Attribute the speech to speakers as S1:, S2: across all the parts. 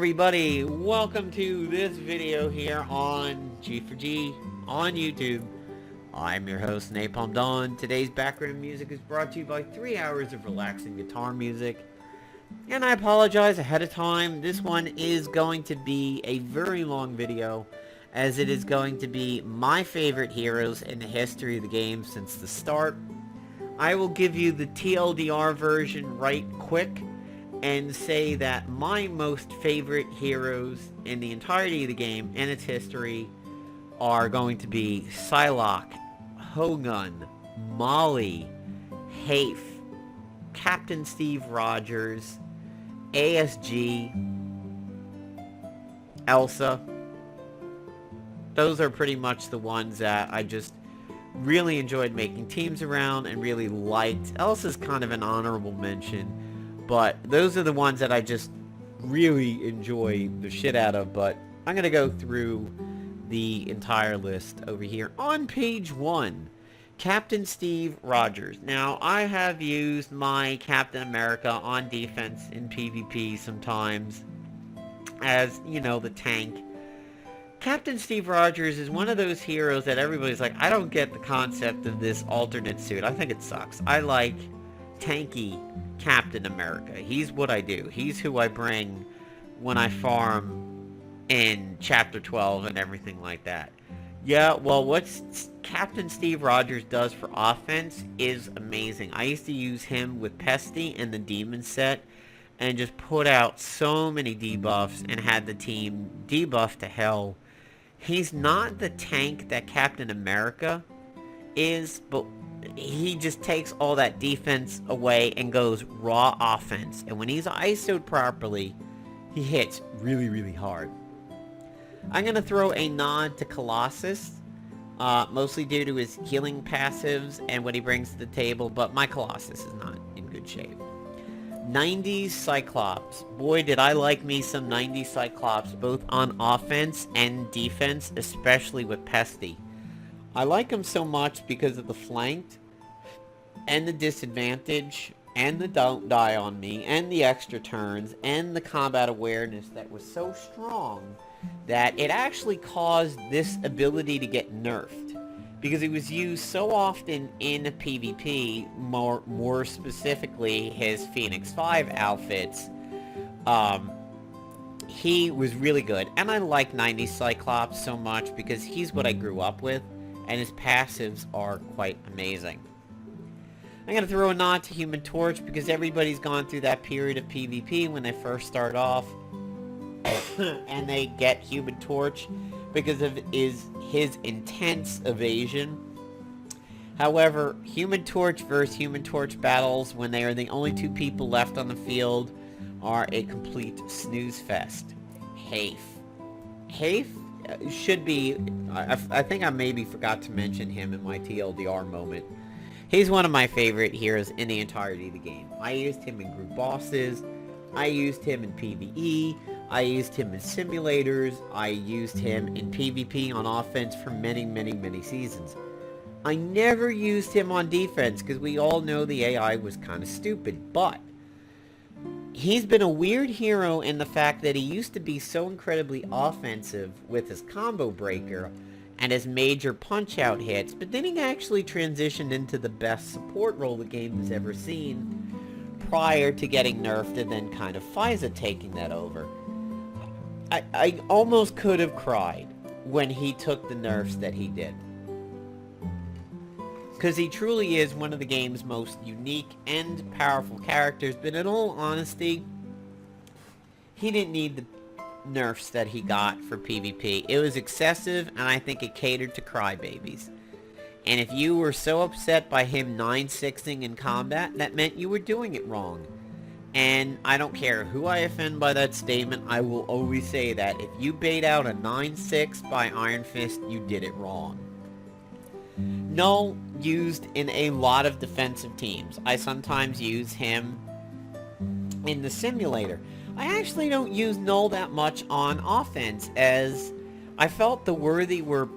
S1: everybody, welcome to this video here on G4G on YouTube. I'm your host, Napalm Dawn. Today's background music is brought to you by 3 hours of relaxing guitar music. And I apologize ahead of time. This one is going to be a very long video, as it is going to be my favorite heroes in the history of the game since the start. I will give you the TLDR version right quick and say that my most favorite heroes in the entirety of the game and its history are going to be Psylocke, Hogun, Molly, Hafe, Captain Steve Rogers, ASG, Elsa. Those are pretty much the ones that I just really enjoyed making teams around and really liked. Elsa's kind of an honorable mention, but those are the ones that I just really enjoy the shit out of. But I'm going to go through the entire list over here. On page 1, Captain Steve Rogers. Now, I have used my Captain America on defense in PvP sometimes as, you know, the tank. Captain Steve Rogers is one of those heroes that everybody's like, I don't get the concept of this alternate suit. I think it sucks. I like tanky Captain America. He's what I do. He's who I bring when I farm in Chapter 12 and everything like that. Yeah, well, what Captain Steve Rogers does for offense is amazing. I used to use him with Pesty and the Demon set and just put out so many debuffs and had the team debuffed to hell. He's not the tank that Captain America is, but he just takes all that defense away and goes raw offense. And when he's ISO'd properly, he hits really, really hard. I'm going to throw a nod to Colossus, mostly due to his healing passives and what he brings to the table, but my Colossus is not in good shape. 90s Cyclops. Boy, did I like me some 90s Cyclops, both on offense and defense, especially with Pesty. I like him so much because of the flanked, and the disadvantage, and the don't die on me, and the extra turns, and the combat awareness that was so strong that it actually caused this ability to get nerfed. Because it was used so often in PvP, more specifically his Phoenix 5 outfits. He was really good, and I like 90s Cyclops so much because he's what I grew up with, and his passives are quite amazing. I'm going to throw a nod to Human Torch because everybody's gone through that period of PvP when they first start off and they get Human Torch because of his intense evasion. However, Human Torch versus Human Torch battles when they are the only two people left on the field are a complete snooze fest. Hafe should be, I think I maybe forgot to mention him in my TLDR moment. He's one of my favorite heroes in the entirety of the game. I used him in group bosses, I used him in PvE, I used him in simulators, I used him in PvP on offense for many, many, many seasons. I never used him on defense because we all know the AI was kind of stupid, but he's been a weird hero in the fact that he used to be so incredibly offensive with his combo breaker and his major punch-out hits, but then he actually transitioned into the best support role the game has ever seen prior to getting nerfed and then kind of Faiza taking that over. I almost could have cried when he took the nerfs that he did. Because he truly is one of the game's most unique and powerful characters, but in all honesty, he didn't need the nerfs that he got for PvP. It was excessive, and I think it catered to crybabies. And if you were so upset by him 9-6ing in combat, that meant you were doing it wrong. And I don't care who I offend by that statement, I will always say that if you bait out a 9-6 by Iron Fist, you did it wrong. Null used in a lot of defensive teams. I sometimes use him in the simulator. I actually don't use Null that much on offense, as I felt the Worthy were,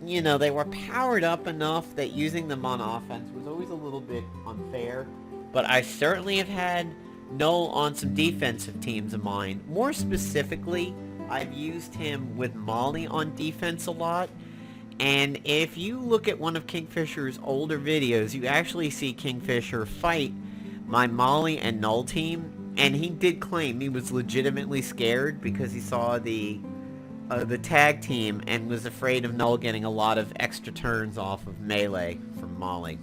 S1: you know, they were powered up enough that using them on offense was always a little bit unfair. But I certainly have had Null on some defensive teams of mine. More specifically, I've used him with Molly on defense a lot. And if you look at one of Kingfisher's older videos, you actually see Kingfisher fight my Molly and Null team. And he did claim he was legitimately scared because he saw the tag team and was afraid of Null getting a lot of extra turns off of melee from Molly.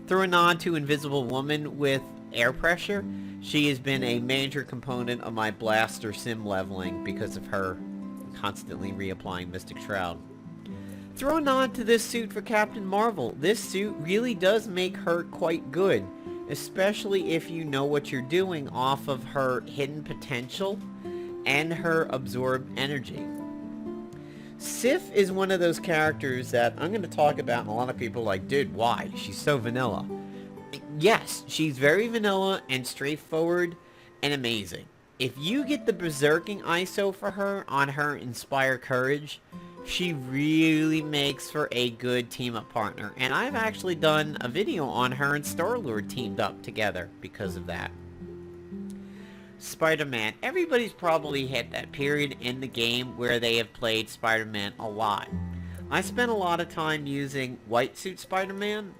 S1: Throw a nod to Invisible Woman with air pressure. She has been a major component of my blaster sim leveling because of her constantly reapplying Mystic Shroud. Throw a nod to this suit for Captain Marvel. This suit really does make her quite good, especially if you know what you're doing off of her hidden potential and her absorbed energy. Sif is one of those characters that I'm going to talk about, and a lot of people are like, dude, why? She's so vanilla. Yes, she's very vanilla and straightforward and amazing. If you get the berserking ISO for her on her Inspire Courage, she really makes for a good team-up partner. And I've actually done a video on her and Star-Lord teamed up together because of that. Spider-Man. Everybody's probably hit that period in the game where they have played Spider-Man a lot. I spent a lot of time using White Suit Spider-Man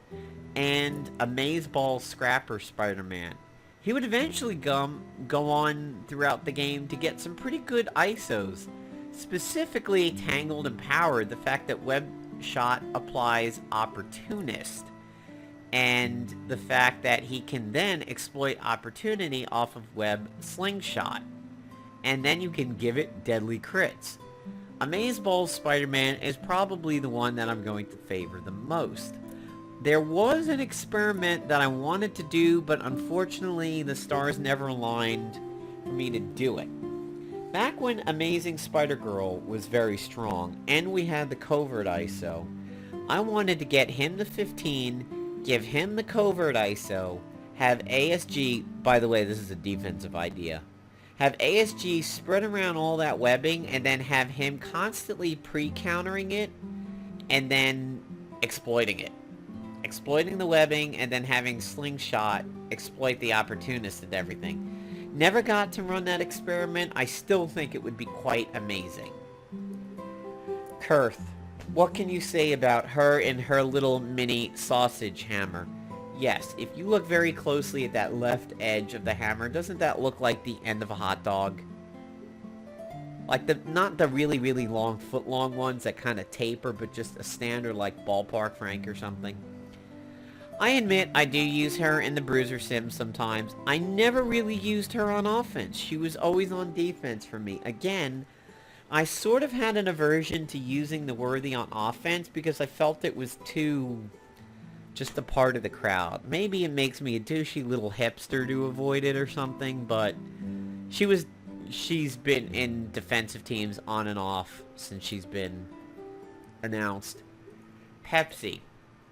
S1: and Amazeball Scrapper Spider-Man. He would eventually go on throughout the game to get some pretty good ISOs. Specifically Tangled and Powered, the fact that Web Shot applies Opportunist. And the fact that he can then exploit opportunity off of Web Slingshot. And then you can give it deadly crits. Amazeball's Spider-Man is probably the one that I'm going to favor the most. There was an experiment that I wanted to do, but unfortunately the stars never aligned for me to do it. Back when Amazing Spider-Girl was very strong, and we had the covert ISO, I wanted to get him to 15, give him the covert ISO, have ASG, by the way, this is a defensive idea, have ASG spread around all that webbing, and then have him constantly pre-countering it, and then exploiting it. Exploiting the webbing, and then having Slingshot exploit the opportunist and everything. Never got to run that experiment. I still think it would be quite amazing. Kurth. What can you say about her and her little mini sausage hammer? Yes, if you look very closely at that left edge of the hammer, doesn't that look like the end of a hot dog? Like not the really, really long, foot-long ones that kind of taper, but just a standard like Ballpark Frank or something. I admit I do use her in the Bruiser Sim sometimes. I never really used her on offense. She was always on defense for me. Again, I sort of had an aversion to using the Worthy on offense because I felt it was too just a part of the crowd. Maybe it makes me a douchey little hipster to avoid it or something, but she's been in defensive teams on and off since she's been announced. Pepsi.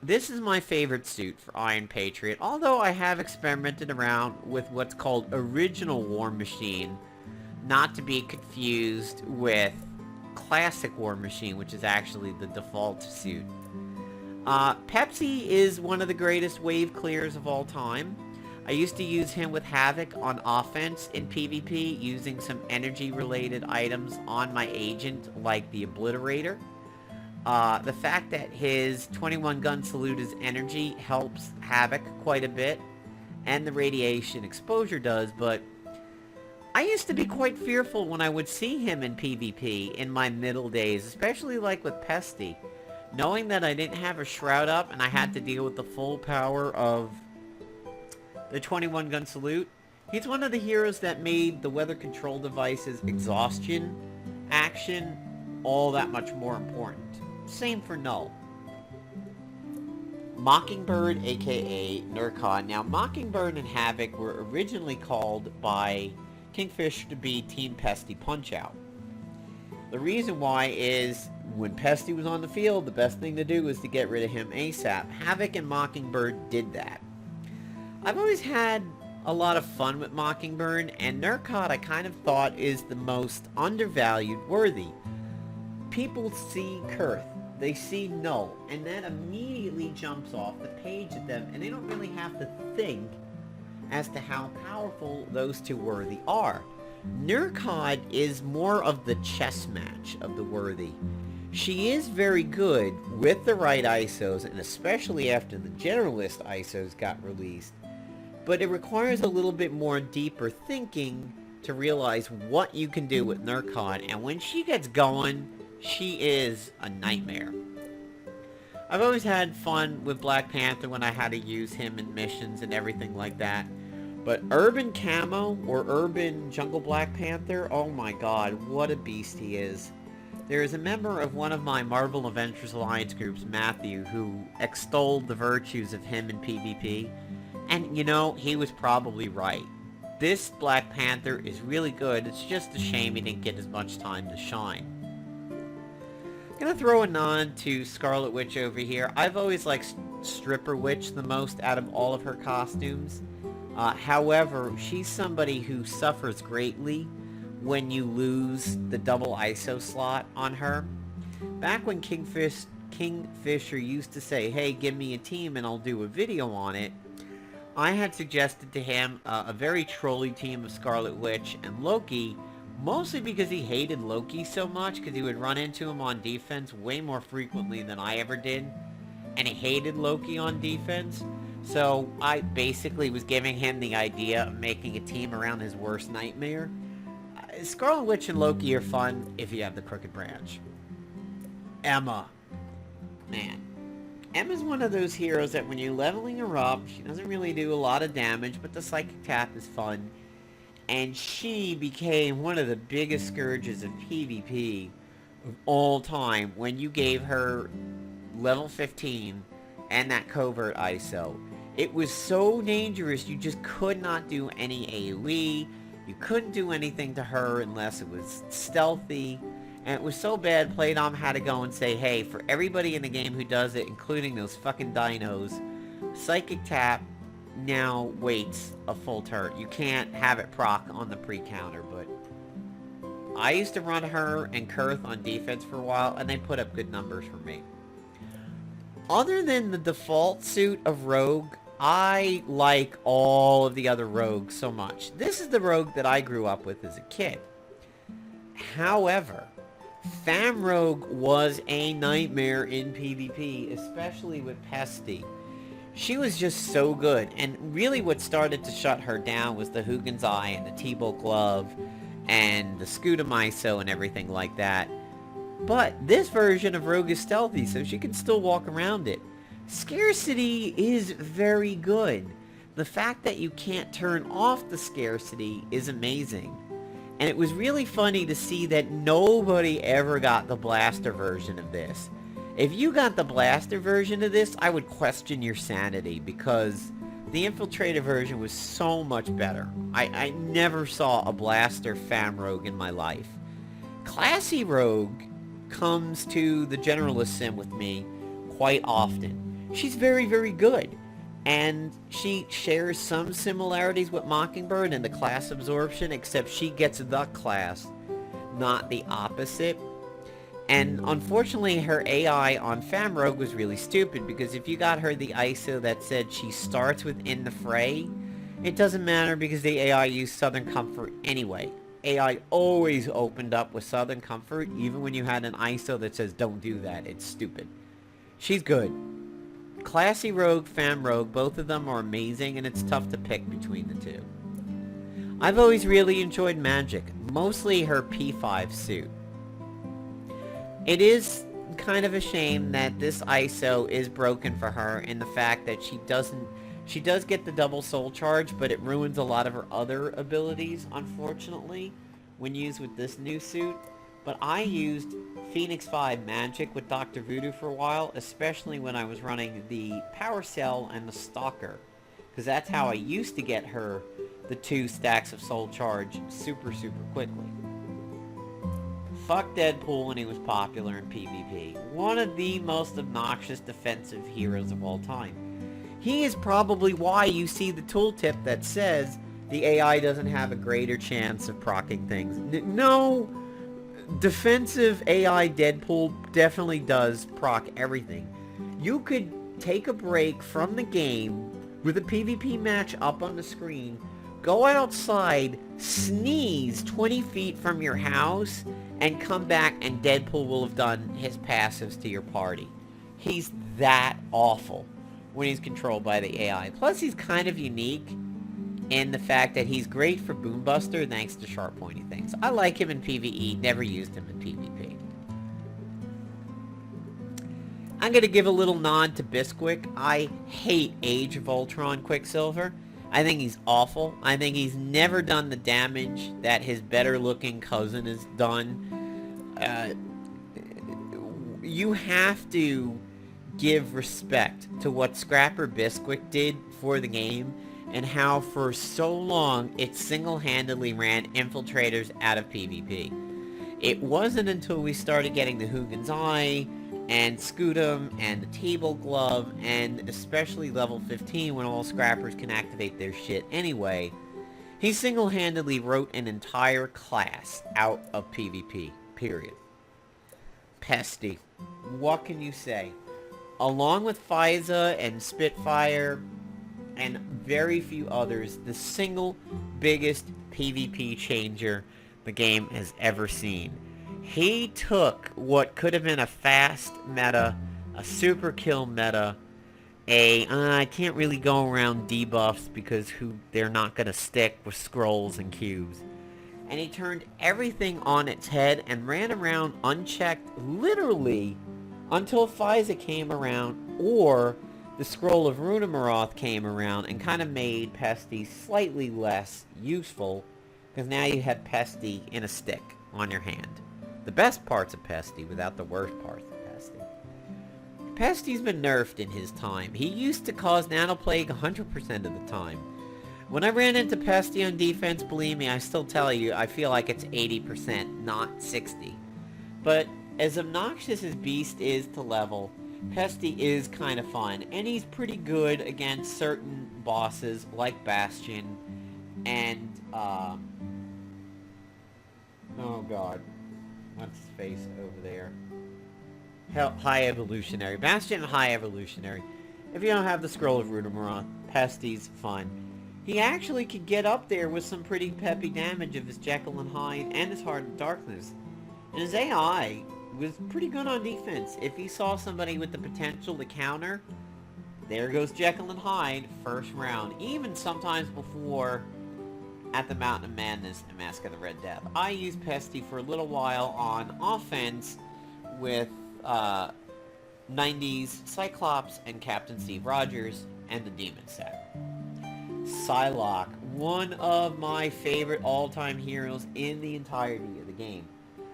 S1: This is my favorite suit for Iron Patriot, although I have experimented around with what's called Original War Machine, not to be confused with Classic War Machine, which is actually the default suit. Pepsi is one of the greatest wave clears of all time. I used to use him with Havoc on offense in PvP, using some energy-related items on my agent, like the Obliterator. The fact that his 21 gun salute is energy helps Havoc quite a bit, and the radiation exposure does, but I used to be quite fearful when I would see him in PvP in my middle days, especially like with Pesty, knowing that I didn't have a shroud up and I had to deal with the full power of the 21 gun salute. He's one of the heroes that made the weather control device's exhaustion action all that much more important. Same for Null. Mockingbird, aka Nurkon. Now, Mockingbird and Havoc were originally called by Kingfisher to be Team Pesty Punch-Out. The reason why is, when Pesty was on the field, the best thing to do was to get rid of him ASAP. Havoc and Mockingbird did that. I've always had a lot of fun with Mockingbird, and Nurkon I kind of thought is the most undervalued Worthy. People see Kurth, they see Null, and that immediately jumps off the page at them, and they don't really have to think as to how powerful those two worthy are. Nurkod is more of the chess match of the worthy. She is very good with the right ISOs, and especially after the generalist ISOs got released, but it requires a little bit more deeper thinking to realize what you can do with Nurkod, and when she gets going, she is a nightmare. I've always had fun with Black Panther when I had to use him in missions and everything like that. But Urban Camo, or Urban Jungle Black Panther, oh my god, what a beast he is. There is a member of one of my Marvel Avengers Alliance groups, Matthew, who extolled the virtues of him in PvP. And, you know, he was probably right. This Black Panther is really good, it's just a shame he didn't get as much time to shine. I'm gonna throw a nod to Scarlet Witch over here. I've always liked Stripper Witch the most out of all of her costumes. However, she's somebody who suffers greatly when you lose the double ISO slot on her. Back when Kingfisher used to say, hey, give me a team and I'll do a video on it, I had suggested to him a very trolly team of Scarlet Witch and Loki, mostly because he hated Loki so much, because he would run into him on defense way more frequently than I ever did, and he hated Loki on defense. So I basically was giving him the idea of making a team around his worst nightmare. Scarlet Witch and Loki are fun if you have the Crooked Branch. Emma. Man. Emma's one of those heroes that when you're leveling her up, she doesn't really do a lot of damage, but the Psychic Tap is fun. And she became one of the biggest scourges of PvP of all time when you gave her level 15 and that covert ISO. It was so dangerous, you just could not do any AoE. You couldn't do anything to her unless it was stealthy. And it was so bad, Playdom had to go and say, hey, for everybody in the game who does it, including those fucking dinos, Psychic Tap now waits a full turn. You can't have it proc on the pre-counter, but I used to run her and Kurth on defense for a while, and they put up good numbers for me. Other than the default suit of Rogue, I like all of the other rogues so much. This is the rogue that I grew up with as a kid. However, Fam Rogue was a nightmare in PvP, especially with Pesty. She was just so good, and really what started to shut her down was the Hugins Eye and the T-Bolt Glove and the Scudamiso and everything like that. But this version of Rogue is stealthy, so she can still walk around it. Scarcity is very good. The fact that you can't turn off the scarcity is amazing. And it was really funny to see that nobody ever got the blaster version of this. If you got the blaster version of this, I would question your sanity, because the infiltrator version was so much better. I never saw a blaster Fam Rogue in my life. Classy Rogue comes to the Generalist sim with me quite often. She's very, very good. And she shares some similarities with Mockingbird in the class absorption, except she gets the class, not the opposite. And unfortunately, her AI on Fam Rogue was really stupid, because if you got her the ISO that said she starts within the fray, it doesn't matter because the AI used Southern Comfort anyway. AI always opened up with Southern Comfort, even when you had an ISO that says don't do that. It's stupid. She's good. Classy Rogue, Fam Rogue, both of them are amazing, and it's tough to pick between the two. I've always really enjoyed Magic, mostly her P5 suit. It is kind of a shame that this ISO is broken for her in the fact that she does get the double soul charge, but it ruins a lot of her other abilities, unfortunately, when used with this new suit. But I used Phoenix 5 Magic with Dr. Voodoo for a while, especially when I was running the Power Cell and the Stalker, because that's how I used to get her the 2 stacks of soul charge super quickly. Fuck Deadpool when he was popular in PvP. One of the most obnoxious defensive heroes of all time. He is probably why you see the tooltip that says the AI doesn't have a greater chance of proccing things. No! Defensive AI Deadpool definitely does proc everything. You could take a break from the game with a PvP match up on the screen, go outside, sneeze 20 feet from your house, and come back and Deadpool will have done his passives to your party. He's that awful when he's controlled by the AI. Plus, he's kind of unique in the fact that he's great for Boombuster thanks to sharp pointy things. I like him in PvE, never used him in PvP. I'm going to give a little nod to Bisquick. I hate Age of Ultron Quicksilver. I think he's awful. I think he's never done the damage that his better-looking cousin has done. You have to give respect to what Scrapper Bisquick did for the game and how for so long it single-handedly ran infiltrators out of PvP. It wasn't until we started getting the Hugins Eye and Scootum and the Table Glove and especially level 15 when all Scrappers can activate their shit anyway, he single-handedly wrote an entire class out of PvP, period. Pesty. What can you say? Along with Faiza and Spitfire and very few others, the single biggest PvP changer the game has ever seen. He took what could have been a fast meta, a super kill meta, I can't really go around debuffs because they're not going to stick with scrolls and cubes. And he turned everything on its head and ran around unchecked literally until Faiza came around or the Scroll of Runamaroth came around and kind of made Pesty slightly less useful because now you had Pesty in a stick on your hand. The best parts of Pesty without the worst parts of Pesty. Pesty's been nerfed in his time. He used to cause Nanoplague 100% of the time. When I ran into Pesty on defense, believe me, I still tell you, I feel like it's 80%, not 60. But as obnoxious as Beast is to level, Pesty is kind of fun, and he's pretty good against certain bosses like Bastion and, oh god, what's his face over there? High Evolutionary. Bastion and High Evolutionary. If you don't have the Scroll of Runamaroth, Pesty's fun. He actually could get up there with some pretty peppy damage of his Jekyll and Hyde and his Heart of Darkness. And his AI was pretty good on defense. If he saw somebody with the potential to counter, there goes Jekyll and Hyde, first round. Even sometimes before at the Mountain of Madness and Mask of the Red Death. I used Pesty for a little while on offense with 90s Cyclops and Captain Steve Rogers and the Demon set. Psylocke, one of my favorite all-time heroes in the entirety of the game.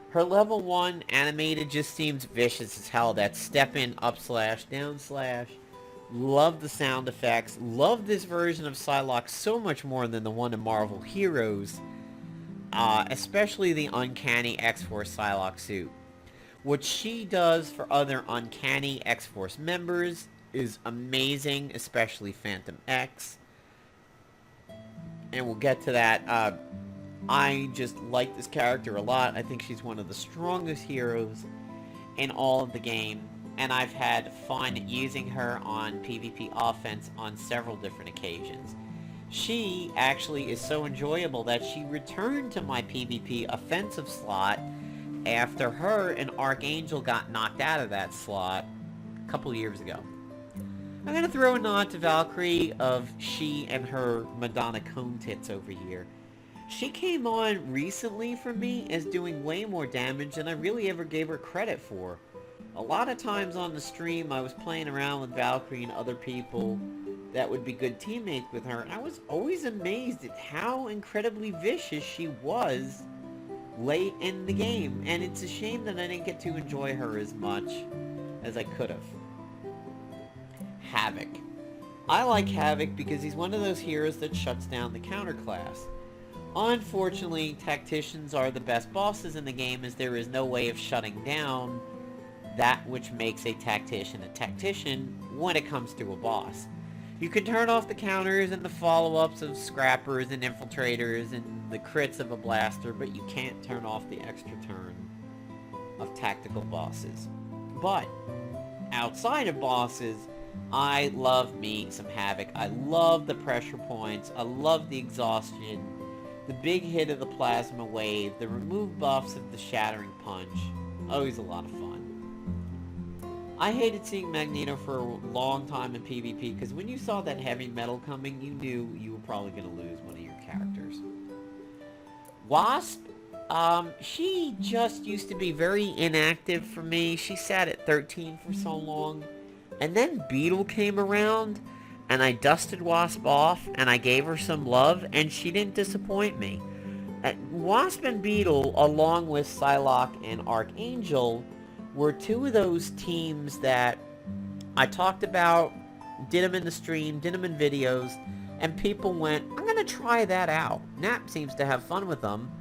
S1: Her level 1 animated just seems vicious as hell. That step in, up slash, down slash. Love the sound effects. Love this version of Psylocke so much more than the one in Marvel Heroes. Especially the Uncanny X-Force Psylocke suit. What she does for other Uncanny X-Force members is amazing, especially Phantom X. And we'll get to that. I just like this character a lot. I think she's one of the strongest heroes in all of the game. And I've had fun using her on PvP offense on several different occasions. She actually is so enjoyable that she returned to my PvP offensive slot after her and Archangel got knocked out of that slot a couple years ago. I'm going to throw a nod to Valkyrie of she and her Madonna cone tits over here. She came on recently for me as doing way more damage than I really ever gave her credit for. A lot of times on the stream I was playing around with Valkyrie and other people that would be good teammates with her, and I was always amazed at how incredibly vicious she was late in the game, and it's a shame that I didn't get to enjoy her as much as I could have. Havoc. I like Havoc because he's one of those heroes that shuts down the counter class. Unfortunately, tacticians are the best bosses in the game as there is no way of shutting down that which makes a tactician when it comes to a boss. You can turn off the counters and the follow-ups of scrappers and infiltrators and the crits of a blaster, but you can't turn off the extra turn of tactical bosses. But outside of bosses, I love me some Havoc. I love the pressure points. I love the exhaustion. The big hit of the plasma wave. The remove buffs of the shattering punch. Always a lot of fun. I hated seeing Magneto for a long time in PvP because when you saw that heavy metal coming, you knew you were probably going to lose one of your characters. Wasp, she just used to be very inactive for me. She sat at 13 for so long. And then Beetle came around, and I dusted Wasp off, and I gave her some love, and she didn't disappoint me. Wasp and Beetle, along with Psylocke and Archangel, were two of those teams that I talked about, did them in the stream, did them in videos, and people went, I'm going to try that out. Nap seems to have fun with them.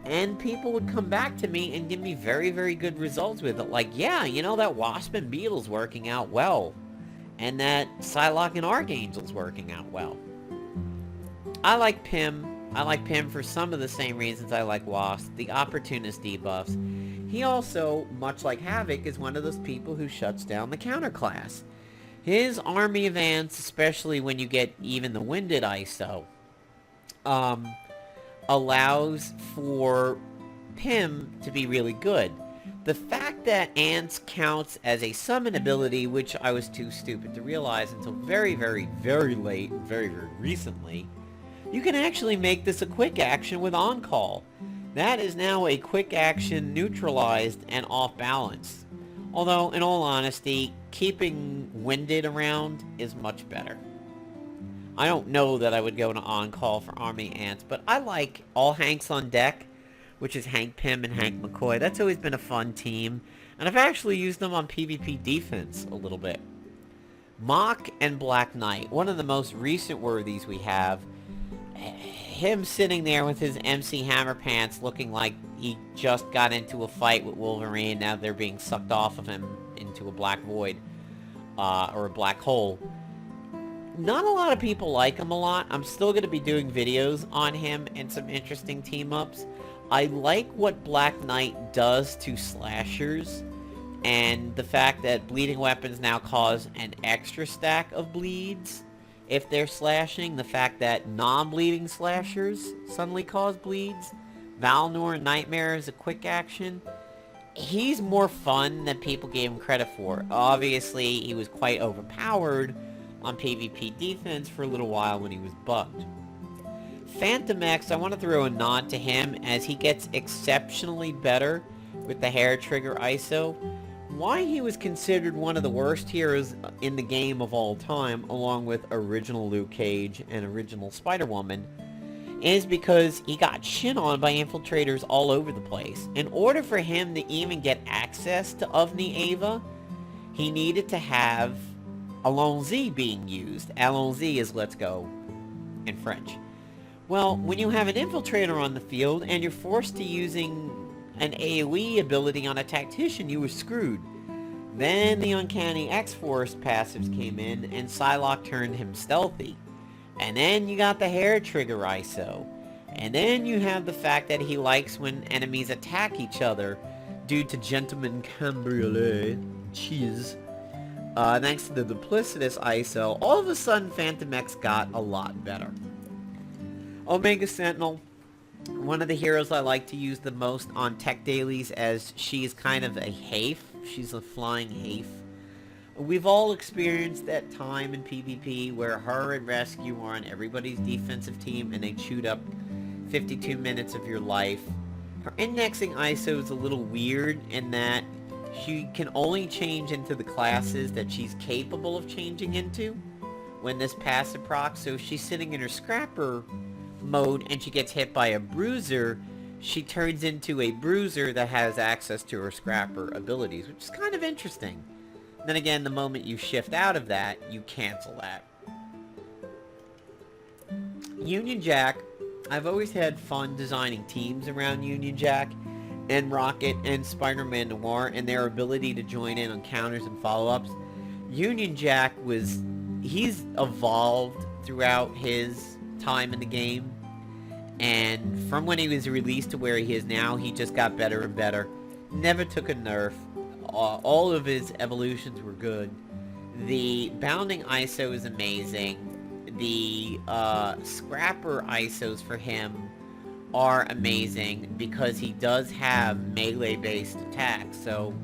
S1: And people would come back to me and give me very, very good results with it. Like, yeah, you know, that Wasp and Beetle's working out well. And that Psylocke and Archangel's working out well. I like Pym. I like Pym for some of the same reasons I like Wasp. The opportunist debuffs. He also, much like Havoc, is one of those people who shuts down the counterclass. His army of ants, especially when you get even the winded ISO, allows for Pym to be really good. The fact that ants counts as a summon ability, which I was too stupid to realize until very, very, very late, very, very recently, you can actually make this a quick action with on-call. That is now a quick action neutralized and off balance. Although, in all honesty, keeping Winded around is much better. I don't know that I would go to on-call for Army Ants, but I like All Hanks on Deck, which is Hank Pym and Hank McCoy. That's always been a fun team, and I've actually used them on PvP defense a little bit. Mock and Black Knight, one of the most recent worthies we have. Him sitting there with his MC Hammer Pants looking like he just got into a fight with Wolverine, now they're being sucked off of him into a black void, or a black hole. Not a lot of people like him a lot. I'm still going to be doing videos on him and some interesting team-ups. I like what Black Knight does to slashers, and the fact that bleeding weapons now cause an extra stack of bleeds if they're slashing. The fact that non-bleeding slashers suddenly cause bleeds. Valnor Nightmare is a quick action. He's more fun than people gave him credit for. Obviously, he was quite overpowered on PvP defense for a little while when he was bugged. Phantom X, I want to throw a nod to him as he gets exceptionally better with the hair trigger ISO. Why he was considered one of the worst heroes in the game of all time, along with original Luke Cage and original Spider-Woman, is because he got shit on by infiltrators all over the place. In order for him to even get access to Ovni Ava, he needed to have Allons-y being used. Allons-y is let's go in French. Well, when you have an infiltrator on the field and you're forced to using an AoE ability on a tactician, you were screwed. Then the Uncanny X-Force passives came in and Psylocke turned him stealthy. And then you got the hair trigger ISO. And then you have the fact that he likes when enemies attack each other due to Gentleman Cambriolé. Cheese. Thanks to the duplicitous ISO, all of a sudden Phantom X got a lot better. Omega Sentinel, one of the heroes I like to use the most on tech dailies, as she's kind of a haif. She's a flying haif. We've all experienced that time in PvP where her and Rescue are on everybody's defensive team and they chewed up 52 minutes of your life. Her indexing ISO is a little weird in that she can only change into the classes that she's capable of changing into when this passive procs. So if she's sitting in her Scrapper mode and she gets hit by a Bruiser, she turns into a Bruiser that has access to her Scrapper abilities, which is kind of interesting. Then again, the moment you shift out of that, you cancel that. Union Jack, I've always had fun designing teams around Union Jack and Rocket and Spider-Man Noir and their ability to join in on counters and follow-ups. Union Jack he's evolved throughout his time in the game, and from when he was released to where he is now, he just got better and better. Never took a nerf. All of his evolutions were good. The Bounding ISO is amazing. The Scrapper ISOs for him are amazing because he does have melee-based attacks. So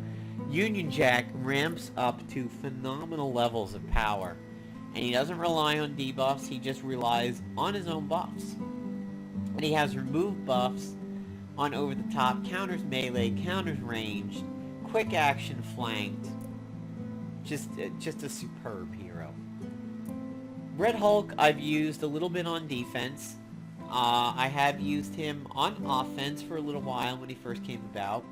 S1: Union Jack ramps up to phenomenal levels of power. And he doesn't rely on debuffs, he just relies on his own buffs. And he has remove buffs on over-the-top, counters melee, counters ranged, quick action flanked. Just a superb hero. Red Hulk I've used a little bit on defense. I have used him on offense for a little while when he first came about.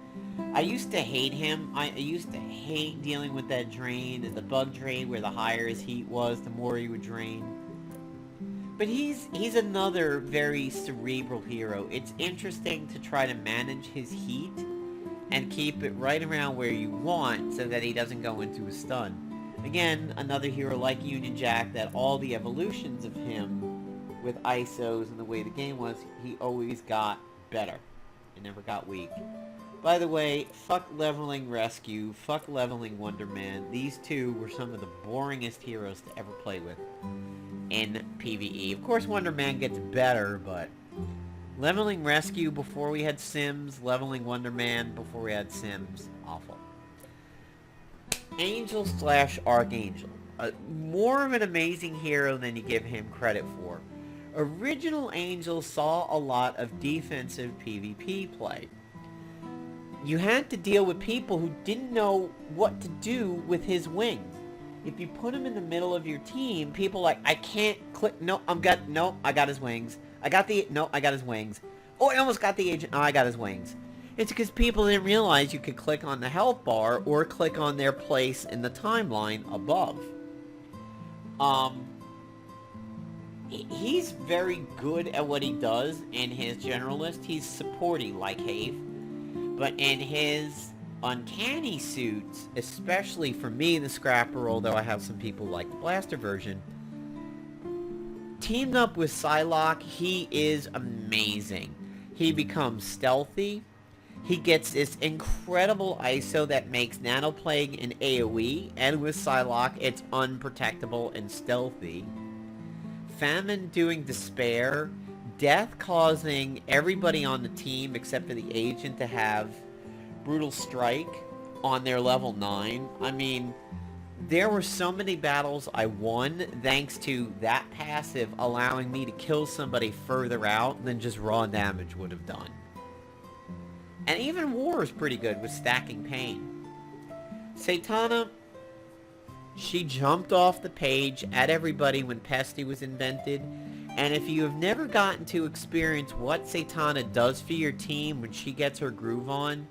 S1: I used to hate him. I used to hate dealing with that drain and the bug drain where the higher his heat was, the more he would drain. But he's another very cerebral hero. It's interesting to try to manage his heat and keep it right around where you want so that he doesn't go into a stun. Again, another hero like Union Jack that all the evolutions of him with ISOs and the way the game was, he always got better. It never got weak. By the way, fuck Leveling Rescue, fuck Leveling Wonder Man. These two were some of the boringest heroes to ever play with in PvE. Of course, Wonder Man gets better, but Leveling Rescue before we had Sims, Leveling Wonder Man before we had Sims, awful. Angel / Archangel. More of an amazing hero than you give him credit for. Original Angel saw a lot of defensive PvP play. You had to deal with people who didn't know what to do with his wings. If you put him in the middle of your team, people like, I can't click, no, I got his wings. I got his wings. Oh, I almost got the agent, I got his wings. It's because people didn't realize you could click on the health bar or click on their place in the timeline above. He's very good at what he does in his generalist. He's supporty like Have. But in his uncanny suits, especially for me, the Scrapper, although I have some people like the Blaster version, teamed up with Psylocke, he is amazing. He becomes stealthy. He gets this incredible ISO that makes nanoplague an AoE, and with Psylocke, it's unprotectable and stealthy. Famine doing Despair, Death causing everybody on the team except for the agent to have Brutal Strike on their level 9. I mean, there were so many battles I won thanks to that passive allowing me to kill somebody further out than just raw damage would have done. And even War is pretty good with stacking pain. Satana, she jumped off the page at everybody when Pesty was invented. And if you have never gotten to experience what Satana does for your team when she gets her groove on,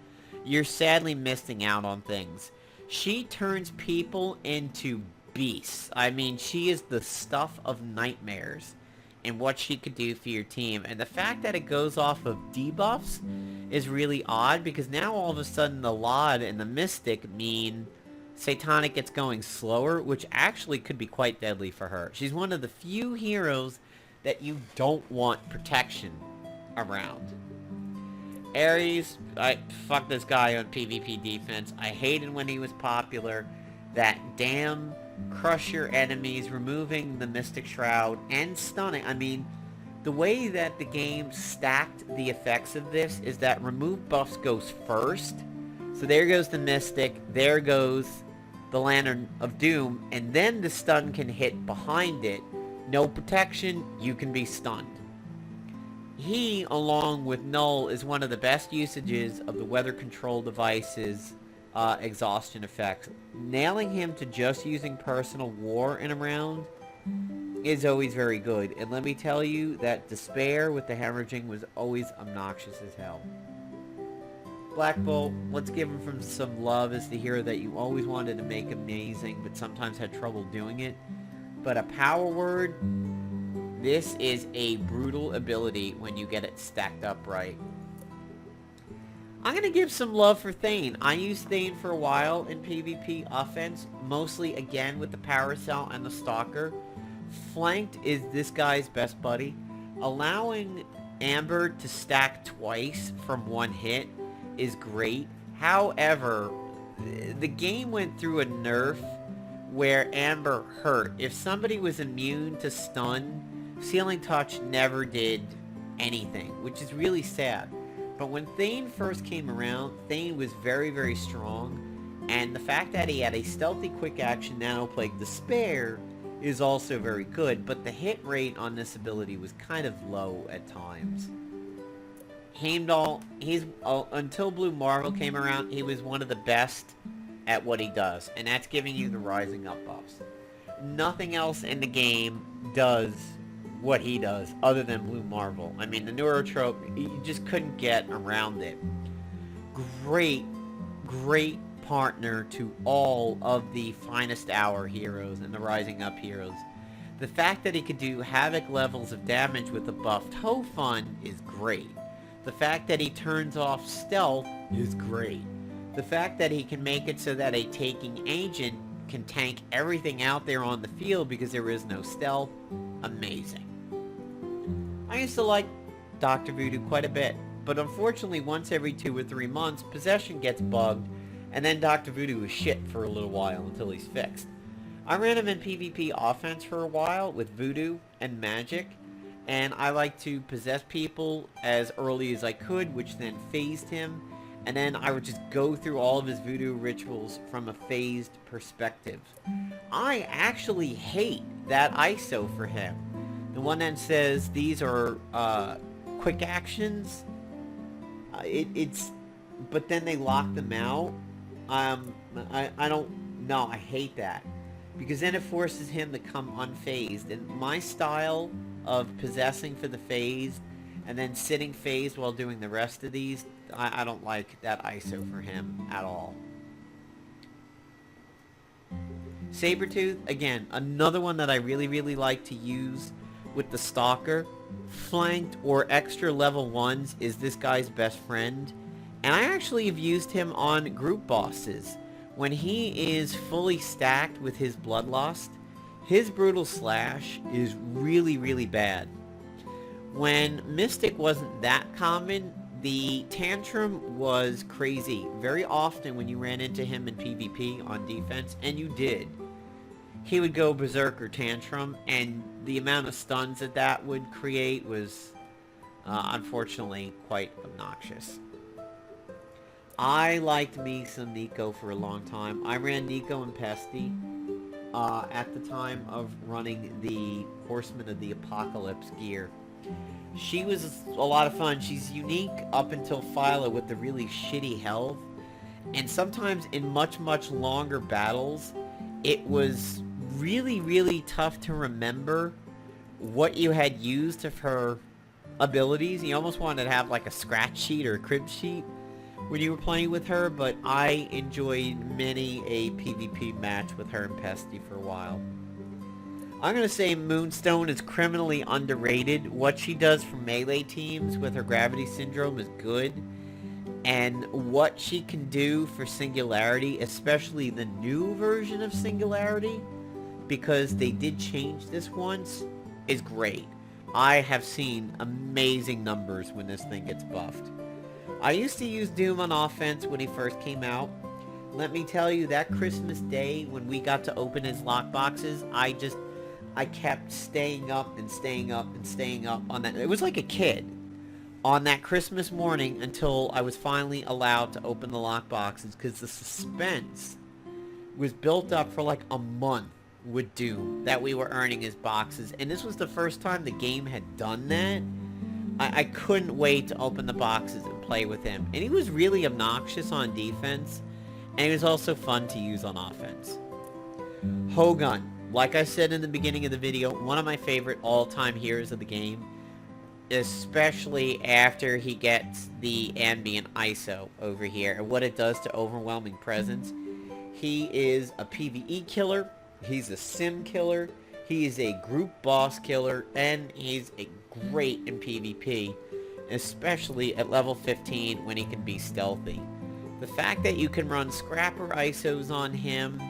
S1: you're sadly missing out on things. She turns people into beasts. I mean, she is the stuff of nightmares in what she could do for your team. And the fact that it goes off of debuffs is really odd, because now all of a sudden the Lod and the Mystic mean Satanic gets going slower, which actually could be quite deadly for her. She's one of the few heroes that you don't want protection around. Ares, fuck this guy on PvP defense. I hated when he was popular. That damn crush your enemies, removing the Mystic Shroud, and stunning. I mean, the way that the game stacked the effects of this is that remove buffs goes first. So there goes the Mystic, there goes the Lantern of Doom, and then the stun can hit behind it. No protection, you can be stunned. He, along with Null, is one of the best usages of the weather control device's exhaustion effects. Nailing him to just using personal war in a round is always very good. And let me tell you that Despair with the hemorrhaging was always obnoxious as hell. Black Bolt, let's give him some love as the hero that you always wanted to make amazing, but sometimes had trouble doing it. But a power word, this is a brutal ability when you get it stacked up right. I'm going to give some love for Thane. I used Thane for a while in PvP offense, mostly again with the Power Cell and the Stalker. Flanked is this guy's best buddy. Allowing Amber to stack twice from one hit is great. However, the game went through a nerf where Amber hurt. If somebody was immune to stun, Sealing Touch never did anything, which is really sad. But when Thane first came around, Thane was very, very strong, and the fact that he had a stealthy quick action Nano Plague to spare is also very good, but the hit rate on this ability was kind of low at times. Heimdall, until Blue Marvel came around, he was one of the best at what he does, and that's giving you the rising up buffs. Nothing else in the game does what he does other than Blue Marvel. I mean, the Neurotrope, you just couldn't get around it. Great partner to all of the Finest Hour heroes and the Rising Up heroes. The fact that he could do Havoc levels of damage with the buffed Ho-Fun is great. The fact that he turns off stealth is great. The fact that he can make it so that a taking agent can tank everything out there on the field because there is no stealth, amazing. I used to like Dr. Voodoo quite a bit, but unfortunately once every 2 or 3 months, Possession gets bugged, and then Dr. Voodoo is shit for a little while until he's fixed. I ran him in PvP offense for a while with Voodoo and Magic, and I like to possess people as early as I could, which then phased him, and then I would just go through all of his Voodoo rituals from a phased perspective. I actually hate that ISO for him. The one that says these are quick actions, but then they lock them out. I don't know, I hate that. Because then it forces him to come unfazed. And my style of possessing for the phased and then sitting phased while doing the rest of these, I don't like that ISO for him at all. Sabretooth, again, another one that I really like to use with the Stalker. Flanked or extra level 1s is this guy's best friend. And I actually have used him on group bosses. When he is fully stacked with his Bloodlust, his Brutal Slash is really bad. When Mystic wasn't that common, the Tantrum was crazy. Very often when you ran into him in PvP on defense, and you did, he would go Berserker Tantrum, and the amount of stuns that would create was unfortunately quite obnoxious. I liked me some Nico for a long time. I ran Nico and Pesty at the time of running the Horsemen of the Apocalypse gear. She was a lot of fun. She's unique up until Phyla with the really shitty health. And sometimes in much longer battles, it was really tough to remember what you had used of her abilities. You almost wanted to have like a scratch sheet or a crib sheet when you were playing with her, but I enjoyed many a PvP match with her and Pesty for a while. I'm going to say Moonstone is criminally underrated. What she does for melee teams with her Gravity Syndrome is good, and what she can do for Singularity, especially the new version of Singularity, because they did change this once, is great. I have seen amazing numbers when this thing gets buffed. I used to use Doom on offense when he first came out. Let me tell you, that Christmas Day when we got to open his lockboxes, I kept staying up on that. It was like a kid on that Christmas morning until I was finally allowed to open the lockboxes, because the suspense was built up for like a month with Doom that we were earning his boxes, and this was the first time the game had done that. I couldn't wait to open the boxes and play with him. And he was really obnoxious on defense, and he was also fun to use on offense. Hogun, like I said in the beginning of the video, one of my favorite all-time heroes of the game, especially after he gets the ambient ISO over here and what it does to overwhelming presence. He is a PvE killer, he's a sim killer, he is a group boss killer, and he's a great in PvP, especially at level 15 when he can be stealthy. The fact that you can run Scrapper ISOs on him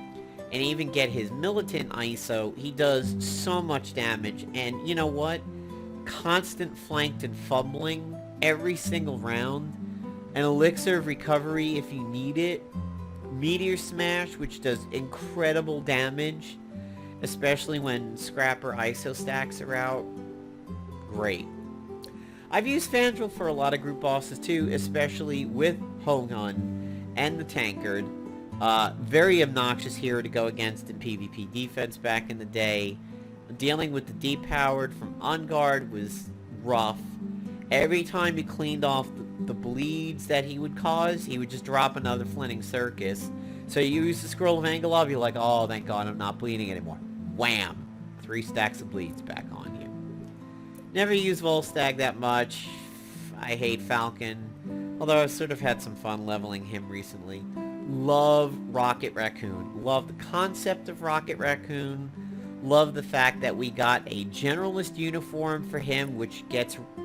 S1: and even get his Militant ISO, he does so much damage. And you know what? Constant flanked and fumbling every single round, an elixir of recovery if you need it. Meteor Smash, which does incredible damage, especially when Scrapper ISO stacks are out. Great. I've used Fandral for a lot of group bosses too, especially with Hogun and the Tankard. Very obnoxious hero to go against in PvP defense back in the day. Dealing with the depowered from On-Guard was rough. Every time he cleaned off the bleeds that he would cause, he would just drop another Flinting Circus. So you use the Scroll of Angelov, you're like, oh, thank God I'm not bleeding anymore. Wham! 3 stacks of bleeds back on you. Never used Volstagg that much. I hate Falcon. Although I've sort of had some fun leveling him recently. Love Rocket Raccoon. Love the concept of Rocket Raccoon. Love the fact that we got a generalist uniform for him, which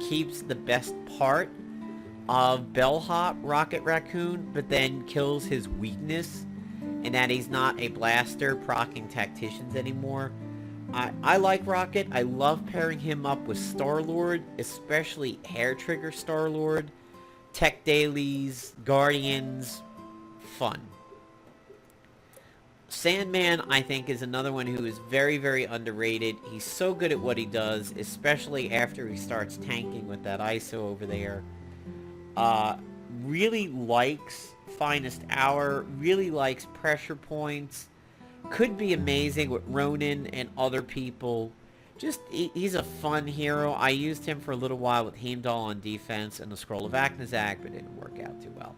S1: keeps the best part of Bellhop Rocket Raccoon, but then kills his weakness, and that he's not a blaster proccing tacticians anymore. I like Rocket. I love pairing him up with Star-Lord, especially Hair Trigger Star-Lord, Tech Dailies, Guardians. Fun. Sandman, I think, is another one who is very, very underrated. He's so good at what he does, especially after he starts tanking with that ISO over there. Really likes Finest Hour, really likes pressure points. Could be amazing with Ronin and other people. Just, he's a fun hero. I used him for a little while with Heimdall on defense and the Scroll of Aknazak, but it didn't work out too well.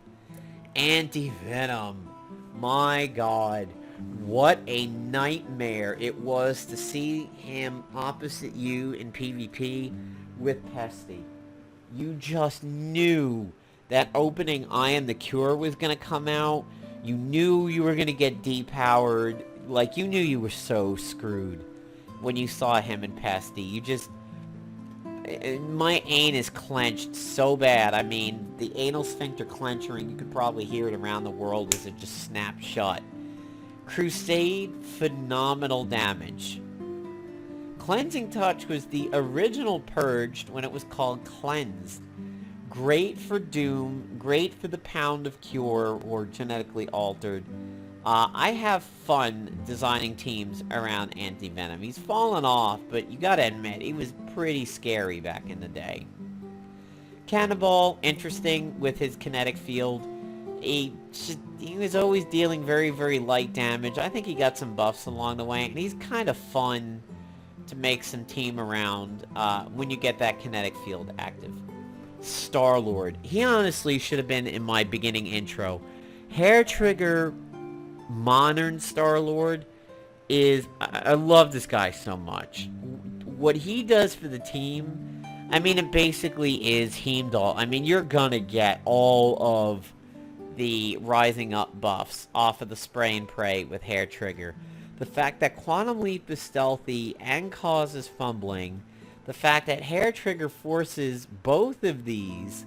S1: Anti-Venom. My God. What a nightmare it was to see him opposite you in PvP with Pesty. You just knew that opening I Am the Cure was going to come out. You knew you were going to get depowered. Like, you knew you were so screwed when you saw him in Pesty. You just... My anus clenched so bad. I mean, the anal sphincter clenching, you could probably hear it around the world as it just snapped shut. Crusade, phenomenal damage. Cleansing Touch was the original Purged when it was called Cleansed. Great for Doom, great for the Pound of Cure, or Genetically Altered. I have fun designing teams around Anti-Venom. He's fallen off, but you gotta admit, he was pretty scary back in the day. Cannonball, interesting with his kinetic field. He was always dealing very, very light damage. I think he got some buffs along the way, and he's kind of fun to make some team around when you get that kinetic field active. Star-Lord. He honestly should have been in my beginning intro. Hair Trigger modern Star-Lord is... I love this guy so much. What he does for the team, I mean, it basically is Heimdall. I mean, you're gonna get all of the rising up buffs off of the spray and pray with Hair Trigger. The fact that Quantum Leap is stealthy and causes fumbling. The fact that Hair Trigger forces both of these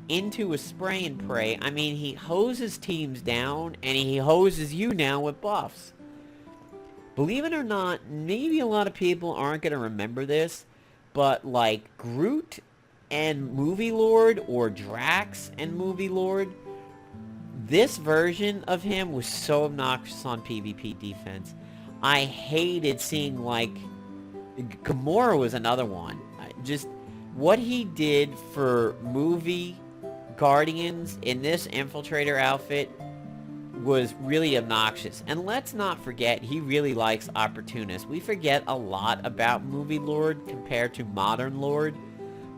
S1: into a spray and pray. I mean, he hoses teams down, and he hoses you now with buffs. Believe it or not, maybe a lot of people aren't going to remember this, but like Groot and Movie Lord, or Drax and Movie Lord, this version of him was so obnoxious on PvP defense. I hated seeing, like, Gamora was another one. Just what he did for movie Guardians in this Infiltrator outfit was really obnoxious. And let's not forget, he really likes Opportunists. We forget a lot about Movie Lord compared to Modern Lord,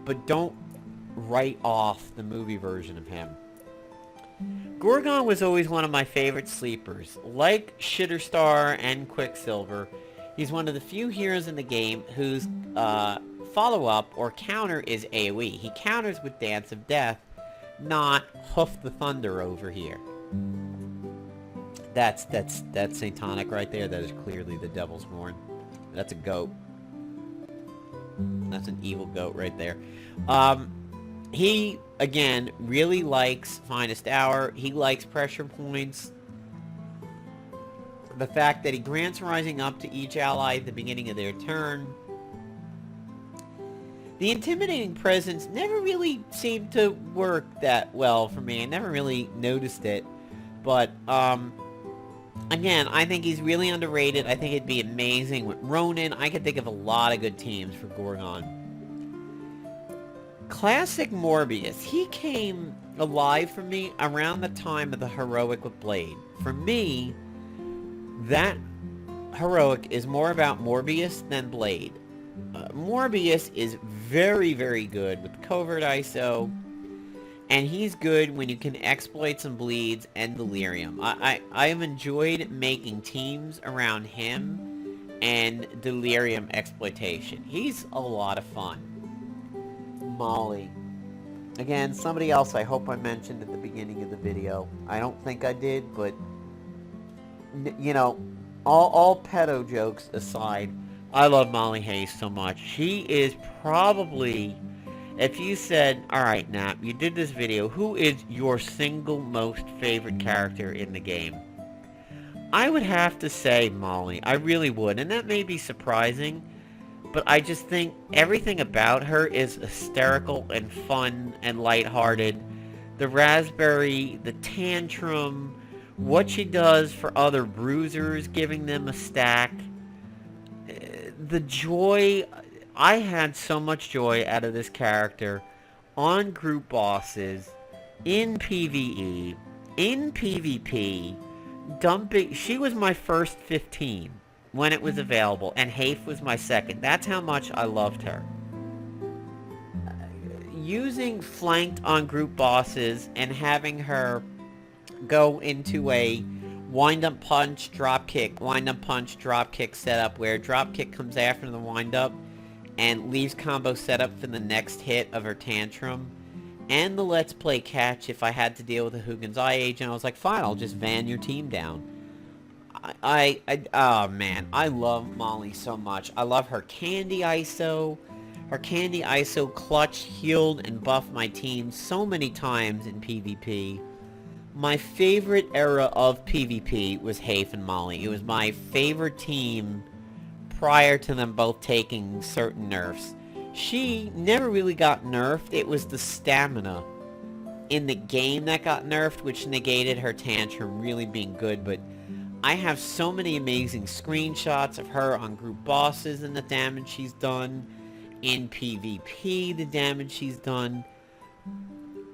S1: but don't write off the movie version of him. Gorgon was always one of my favorite sleepers. Like Shitterstar and Quicksilver, he's one of the few heroes in the game whose follow-up or counter is AoE. He counters with Dance of Death, not Hoof the Thunder over here. That's satanic right there. That is clearly the Devil's Horn. That's a goat. That's an evil goat right there. He, again, really likes Finest Hour. He likes pressure points. The fact that he grants Rising Up to each ally at the beginning of their turn. The Intimidating Presence never really seemed to work that well for me. I never really noticed it. But Again, I think he's really underrated. I think it'd be amazing with Ronin. I could think of a lot of good teams for Gorgon. Classic Morbius. He came alive for me around the time of the heroic with Blade. For me, that heroic is more about Morbius than Blade. Morbius is very, very good with covert ISO, and he's good when you can exploit some bleeds and delirium. I have enjoyed making teams around him and delirium exploitation. He's a lot of fun. Molly. Again, somebody else I hope I mentioned at the beginning of the video. I don't think I did, but you know, all pedo jokes aside, I love Molly Hayes so much. She is probably, if you said, alright Nap, you did this video, who is your single most favorite character in the game? I would have to say Molly. I really would. And that may be surprising, but I just think everything about her is hysterical and fun and lighthearted. The raspberry, the tantrum, what she does for other bruisers, giving them a stack. The joy, I had so much joy out of this character on group bosses, in PvE, in PvP, dumping. She was my first 15 when it was available, and Hafe was my second. That's how much I loved her. Using flanked on group bosses and having her go into a wind-up punch, drop-kick, wind-up punch, drop-kick setup where drop-kick comes after the wind-up and leaves combo setup for the next hit of her tantrum. And the Let's Play catch if I had to deal with a Hugin's Eye agent. I was like, fine, I'll just van your team down. Oh man, I love Molly so much. I love her Candy ISO. Her Candy ISO clutched, healed, and buffed my team so many times in PvP. My favorite era of PvP was Hafe and Molly. It was my favorite team prior to them both taking certain nerfs. She never really got nerfed. It was the stamina in the game that got nerfed, which negated her tantrum really being good. But I have so many amazing screenshots of her on group bosses and the damage she's done. In PvP, the damage she's done.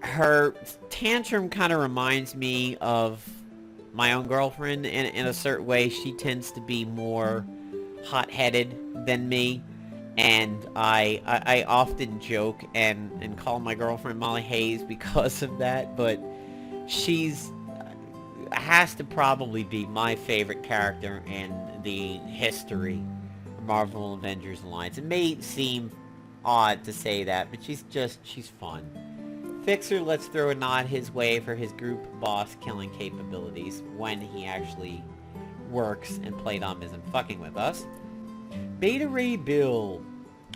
S1: Her tantrum kind of reminds me of my own girlfriend in a certain way. She tends to be more hot-headed than me. And I often joke and call my girlfriend Molly Hayes because of that, but she's has to probably be my favorite character in the history of Marvel Avengers Alliance. It may seem odd to say that, but she's fun. Fixer, let's throw a nod his way for his group boss killing capabilities when he actually works and Playdom isn't fucking with us. Beta Ray Bill.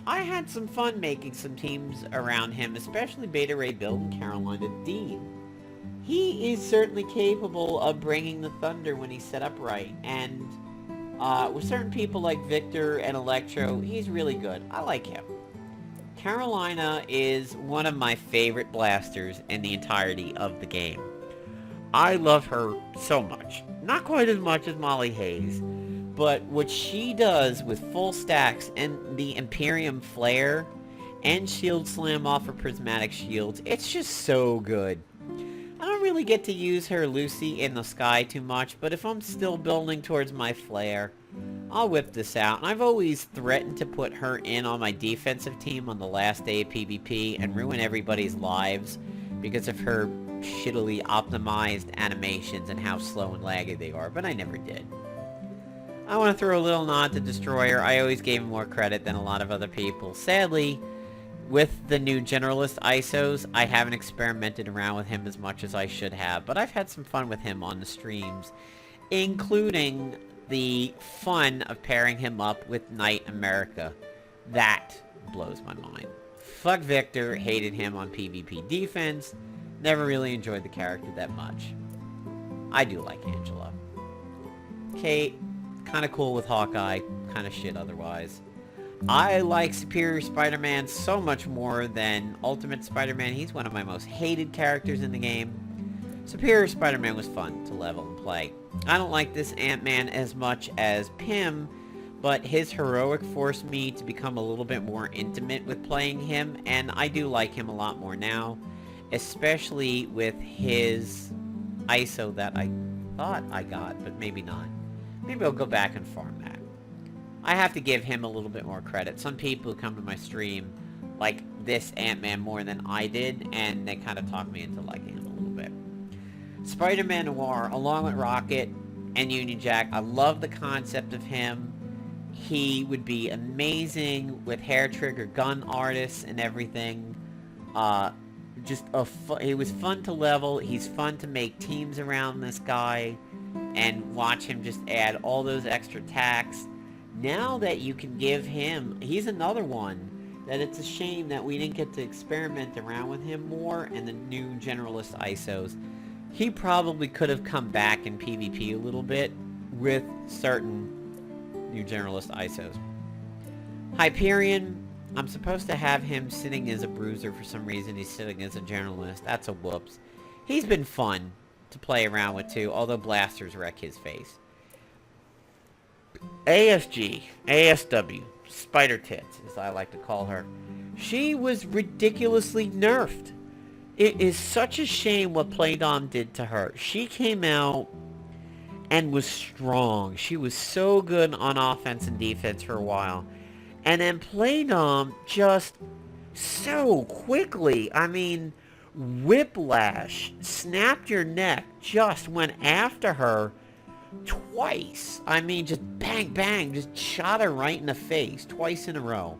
S1: I had some fun making some teams around him, especially Beta Ray Bill and Carolina Dean. He is certainly capable of bringing the thunder when he's set up right, and with certain people like Victor and Electro, he's really good. I like him. Carolina is one of my favorite blasters in the entirety of the game. I love her so much. Not quite as much as Molly Hayes, but what she does with full stacks and the Imperium Flare and Shield Slam off her Prismatic Shields, it's just so good. I don't really get to use her Lucy in the sky too much, but if I'm still building towards my Flare, I'll whip this out. And I've always threatened to put her in on my defensive team on the last day of PvP and ruin everybody's lives because of her shittily optimized animations and how slow and laggy they are, but I never did. I want to throw a little nod to Destroyer. I always gave him more credit than a lot of other people. Sadly, with the new Generalist ISOs, I haven't experimented around with him as much as I should have, but I've had some fun with him on the streams, including the fun of pairing him up with Knight America. That blows my mind. Fuck Victor, hated him on PvP defense, never really enjoyed the character that much. I do like Angela. Kate, kind of cool with Hawkeye, kind of shit otherwise. I like Superior Spider-Man so much more than Ultimate Spider-Man. He's one of my most hated characters in the game. Superior Spider-Man was fun to level and play. I don't like this Ant-Man as much as Pym, but his heroic forced me to become a little bit more intimate with playing him, and I do like him a lot more now, especially with his ISO that I thought I got, but maybe not. Maybe I'll go back and farm that. I have to give him a little bit more credit. Some people who come to my stream like this Ant-Man more than I did, and they kind of talk me into liking him a little bit. Spider-Man Noir, along with Rocket and Union Jack, I love the concept of him. He would be amazing with hair trigger gun artists and everything. He was fun to level. He's fun to make teams around this guy and watch him just add all those extra attacks. Now that you can give him, he's another one that it's a shame that we didn't get to experiment around with him more in the new Generalist ISOs. He probably could have come back in PvP a little bit with certain new Generalist ISOs. Hyperion, I'm supposed to have him sitting as a bruiser. For some reason he's sitting as a Generalist. That's a whoops. He's been fun to play around with too, although blasters wreck his face. ASW, Spider Tits, as I like to call her. She was ridiculously nerfed. It is such a shame what Playdom did to her. She came out and was strong. She was so good on offense and defense for a while. And then Playdom just so quickly, I mean, whiplash, snapped your neck, just went after her twice. I mean, just bang, bang, just shot her right in the face twice in a row.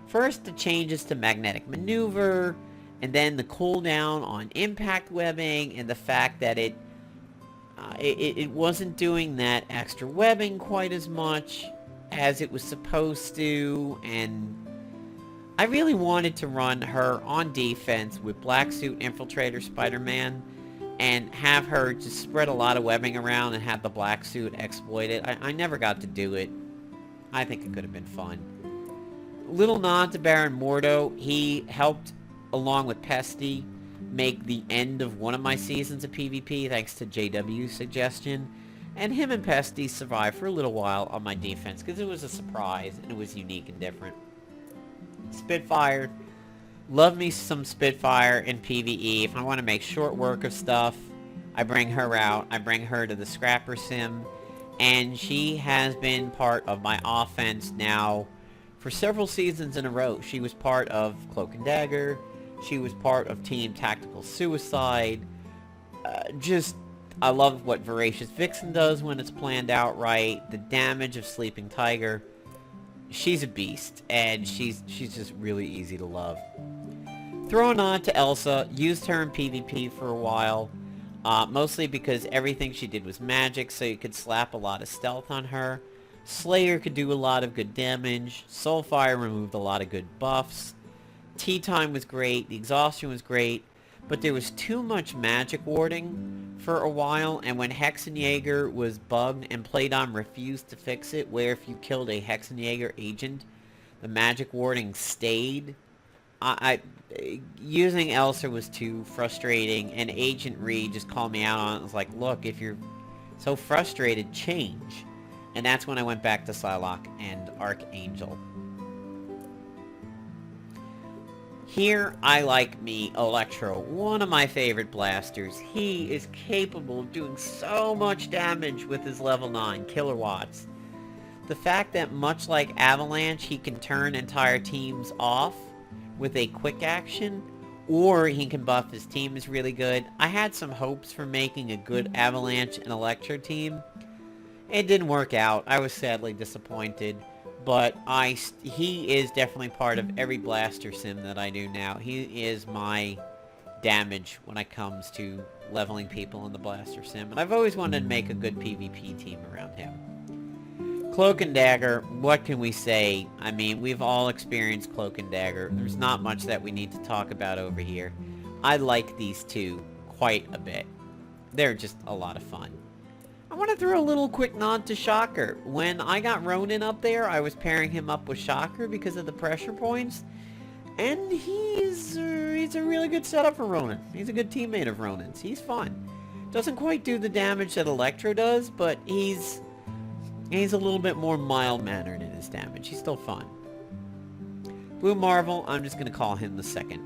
S1: First, the changes to magnetic maneuver, and then the cooldown on impact webbing, and the fact that it wasn't doing that extra webbing quite as much as it was supposed to, and I really wanted to run her on defense with Black Suit Infiltrator Spider-Man and have her just spread a lot of webbing around and have the Black Suit exploit it. I never got to do it. I think it could have been fun. Little nod to Baron Mordo. He helped, along with Pesty, make the end of one of my seasons of PvP thanks to JW's suggestion. And him and Pesty survived for a little while on my defense because it was a surprise and it was unique and different. Spitfire. Love me some Spitfire in PvE. If I want to make short work of stuff, I bring her out. I bring her to the Scrapper Sim. And she has been part of my offense now for several seasons in a row. She was part of Cloak and Dagger. She was part of Team Tactical Suicide. I love what Voracious Vixen does when it's planned out right. The damage of Sleeping Tiger. She's a beast, and she's just really easy to love. Throwing on to Elsa, used her in PvP for a while, mostly because everything she did was magic, so you could slap a lot of stealth on her. Slayer could do a lot of good damage. Soulfire removed a lot of good buffs. Tea Time was great, the exhaustion was great, but there was too much magic warding for a while, and when Hexenjäger was bugged and Playdom refused to fix it, where if you killed a Hexenjäger agent, the magic warding stayed, using Elsa was too frustrating, and Agent Reed just called me out on it. It was like, look, if you're so frustrated, change. And that's when I went back to Psylocke and Archangel. Here, I like me Electro, one of my favorite blasters. He is capable of doing so much damage with his level 9 kilowatts. The fact that, much like Avalanche, he can turn entire teams off with a quick action, or he can buff his team is really good. I had some hopes for making a good Avalanche and Electro team. It didn't work out. I was sadly disappointed. But he is definitely part of every blaster sim that I do now. He is my damage when it comes to leveling people in the blaster sim. And I've always wanted to make a good PvP team around him. Cloak and Dagger, what can we say? I mean, we've all experienced Cloak and Dagger. There's not much that we need to talk about over here. I like these two quite a bit. They're just a lot of fun. I want to throw a little quick nod to Shocker. When I got Ronin up there, I was pairing him up with Shocker because of the pressure points. And he's a really good setup for Ronin. He's a good teammate of Ronin's. He's fun. Doesn't quite do the damage that Electro does, but he's a little bit more mild-mannered in his damage. He's still fun. Blue Marvel, I'm just going to call him the second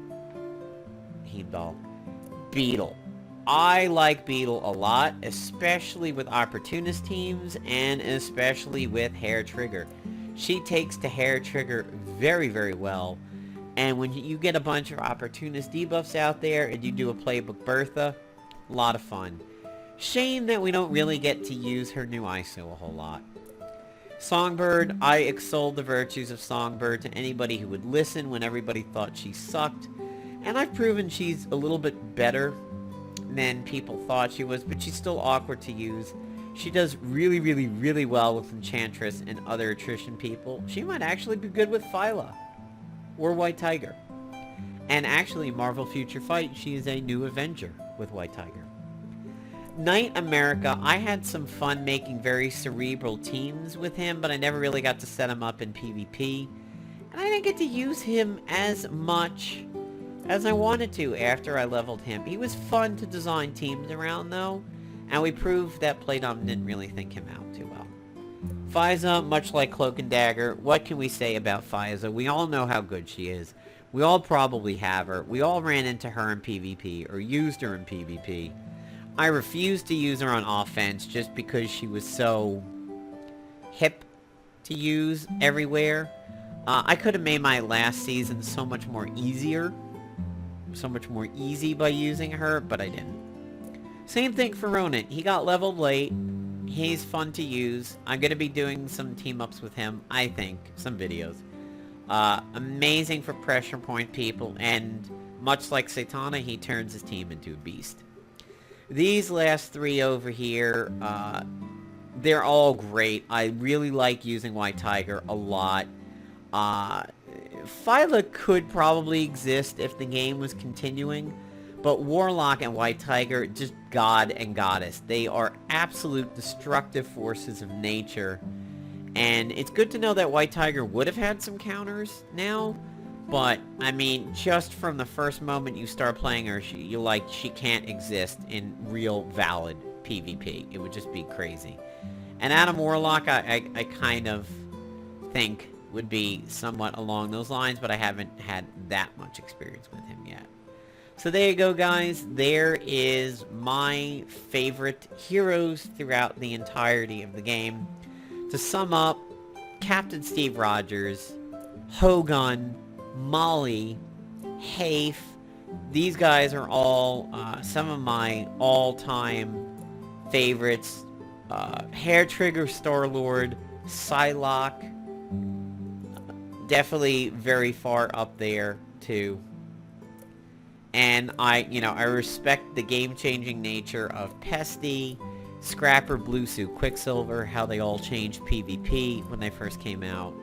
S1: Heimdall. Beetle. I like Beetle a lot, especially with Opportunist teams, and especially with Hair Trigger. She takes to Hair Trigger very, very well, and when you get a bunch of Opportunist debuffs out there, and you do a Playbook Bertha, a lot of fun. Shame that we don't really get to use her new ISO a whole lot. Songbird, I extolled the virtues of Songbird to anybody who would listen when everybody thought she sucked, and I've proven she's a little bit better than people thought she was, but she's still awkward to use. She does really, really, really well with Enchantress and other attrition people. She might actually be good with Phyla or White Tiger. And actually, Marvel Future Fight, she is a new Avenger with White Tiger. Knight America, I had some fun making very cerebral teams with him, but I never really got to set him up in PvP. And I didn't get to use him as much as I wanted to after I leveled him. He was fun to design teams around, though, and we proved that Playdom didn't really think him out too well. Faiza, much like Cloak and Dagger, what can we say about Faiza? We all know how good she is. We all probably have her. We all ran into her in PvP, or used her in PvP. I refused to use her on offense just because she was so hip to use everywhere. I could have made my last season so much more easy by using her, but I didn't. Same thing for Ronan. He got leveled late. He's fun to use. I'm going to be doing some team-ups with him, I think. Some videos. Amazing for pressure point people, and much like Satana, he turns his team into a beast. These last three over here, they're all great. I really like using White Tiger a lot. Phyla could probably exist if the game was continuing, but Warlock and White Tiger, just God and Goddess. They are absolute destructive forces of nature, and it's good to know that White Tiger would have had some counters now, but, I mean, just from the first moment you start playing her, she can't exist in real, valid PvP. It would just be crazy. And Adam Warlock, I kind of think would be somewhat along those lines, but I haven't had that much experience with him yet. So there you go, guys. There is my favorite heroes throughout the entirety of the game. To sum up, Captain Steve Rogers, Hogun, Molly, Hafe, these guys are all some of my all-time favorites. Hair Trigger, Star-Lord, Psylocke, definitely very far up there too. And I respect the game-changing nature of Pesty, Scrapper, Blue Suit, Quicksilver, how they all changed PvP when they first came out.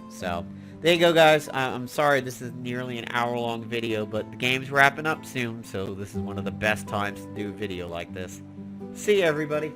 S1: So there you go, guys. I'm sorry this is nearly an hour-long video, but the game's wrapping up soon, so this is one of the best times to do a video like this. See you, everybody.